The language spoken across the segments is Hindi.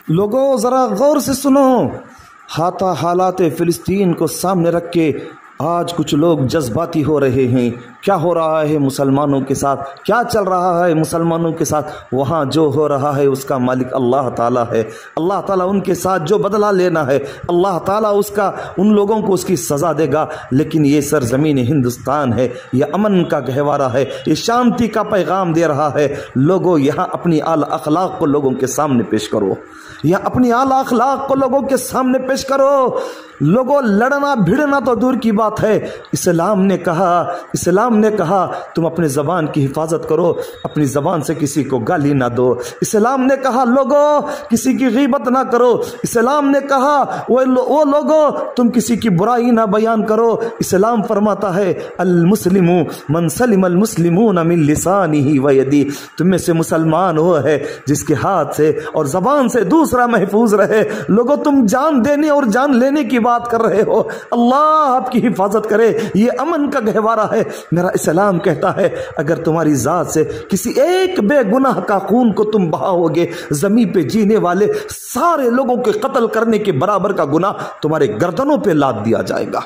लोगों ज़रा गौर से सुनो। हालात फ़िलिस्तीन को सामने रख के आज कुछ लोग जज्बाती हो रहे हैं। क्या हो रहा है मुसलमानों के साथ, क्या चल रहा है मुसलमानों के साथ? वहाँ जो हो रहा है उसका मालिक अल्लाह ताला है। अल्लाह ताला उनके साथ जो बदला लेना है अल्लाह ताला उसका उन लोगों को उसकी सज़ा देगा। लेकिन ये सरजमीन हिंदुस्तान है, ये अमन का गहवारा है, ये शांति का पैगाम दे रहा है। लोगों यहाँ अपनी आला अखलाक को लोगों के सामने पेश करो, यहाँ अपनी आला अखलाक को लोगों के सामने पेश करो। लोगों लड़ना भिड़ना तो दूर की बात है। इस्लाम ने कहा तुम अपने ज़बान की हिफाजत करो, अपनी ज़बान से किसी को गाली ना दो। इस्लाम ने कहा लोगों किसी की गीबत ना करो। इस्लाम ने कहा वो लोगों तुम किसी की बुराई ना बयान करो। इस्लाम फरमाता है अल मुस्लिमु मन सलिम अल मुस्लिमून मिन लिसानिही व यदी, तुम में से मुसलमान वो है जिसके हाथ से और ज़बान से दूसरा महफूज रहे। लोगों तुम जान देने और जान लेने की बात कर रहे हो, अल्लाह आपकी हिफाजत करे। ये अमन का गहवारा है। मेरा इस्लाम कहता है अगर तुम्हारी जात से किसी एक बेगुनाह का खून को तुम बहाओगे, जमीन पे जीने वाले सारे लोगों के कत्ल करने के बराबर का गुनाह तुम्हारे गर्दनों पे लाद दिया जाएगा।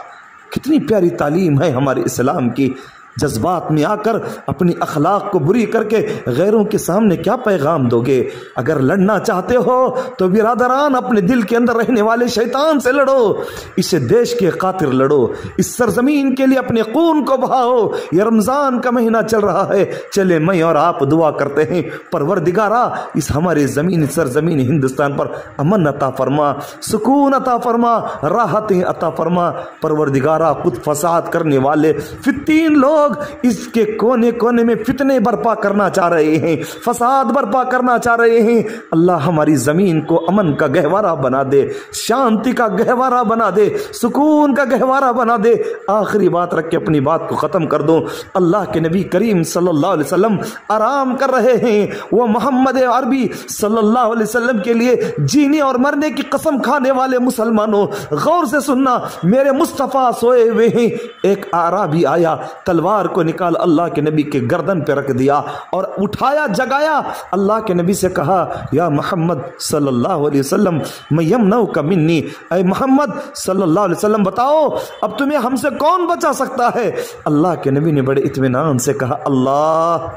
कितनी प्यारी तालीम है हमारे इस्लाम की। जज्बात में आकर अपनी अखलाक को बुरी करके गैरों के सामने क्या पैगाम दोगे? अगर लड़ना चाहते हो तो बिरादरान अपने दिल के अंदर रहने वाले शैतान से लड़ो, इस देश के खातिर लड़ो, इस सरजमीन के लिए अपने खून को बहाओ। ये रमज़ान का महीना चल रहा है, चले मैं और आप दुआ करते हैं परवरदिगारा इस हमारे ज़मीन सरजमीन हिंदुस्तान पर अमन अता फरमा, सुकून अता फरमा, राहतें अता फरमा। परवरदिगारा खुद फसाद करने वाले फित्तीन लोग इसके कोने कोने में फितने बर्पा करना चाह रहे हैं, फसाद बर्पा करना चाह रहे हैं। अल्लाह हमारी जमीन को अमन का गहवारा बना दे, शांति का गहवारा बना दे, सुकून का गहवारा बना दे। आखिरी बात रख के अपनी बात को खत्म कर दो। अल्लाह के नबी करीम सल्लल्लाहु अलैहि वसल्लम आराम कर रहे हैं। वो मोहम्मद अरबी सल्लल्लाहु अलैहि वसल्लम के लिए जीने और मरने की कसम खाने वाले मुसलमानों गौर से सुनना, मेरे मुस्तफ़ा सोए हुए हैं। एक आराबी आया, तलवार को निकाल अल्लाह के नबी के गर्दन पे रख दिया और उठाया, जगाया। अल्लाह के नबी से कहा या मोहम्मद सल्लल्लाहु अलैहि वसल्लम मैं यमनऊ का मिन्नी, ऐ मोहम्मद सल्लल्लाहु अलैहि वसल्लम बताओ अब तुम्हें हमसे कौन बचा सकता है? अल्लाह के नबी ने बड़े इत्मीनान से कहा अल्लाह।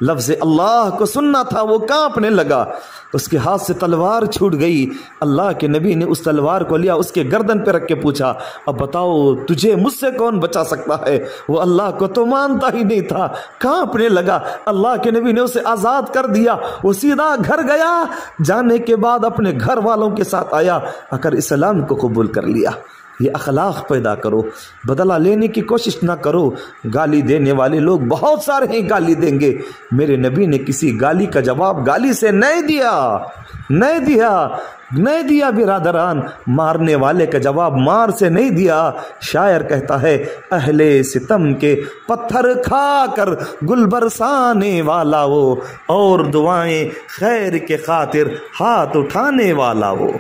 लफ्ज़ अल्लाह को सुनना था, वो कांपने लगा, उसके हाथ से तलवार छूट गई। अल्लाह के नबी ने उस तलवार को लिया, उसके गर्दन पे रख के पूछा अब बताओ तुझे मुझसे कौन बचा सकता है? वो अल्लाह को तो मानता ही नहीं था, कांपने लगा। अल्लाह के नबी ने उसे आज़ाद कर दिया, वो सीधा घर गया। जाने के बाद अपने घर वालों के साथ आया, आकर इस्लाम को कबूल कर लिया। ये अखलाक पैदा करो, बदला लेने की कोशिश ना करो। गाली देने वाले लोग बहुत सारे हैं, गाली देंगे। मेरे नबी ने किसी गाली का जवाब गाली से नहीं दिया बिरादरान। मारने वाले का जवाब मार से नहीं दिया। शायर कहता है अहले सितम के पत्थर खाकर गुल बरसाने वाला वो, और दुआएं खैर के खातिर हाथ उठाने वाला वो।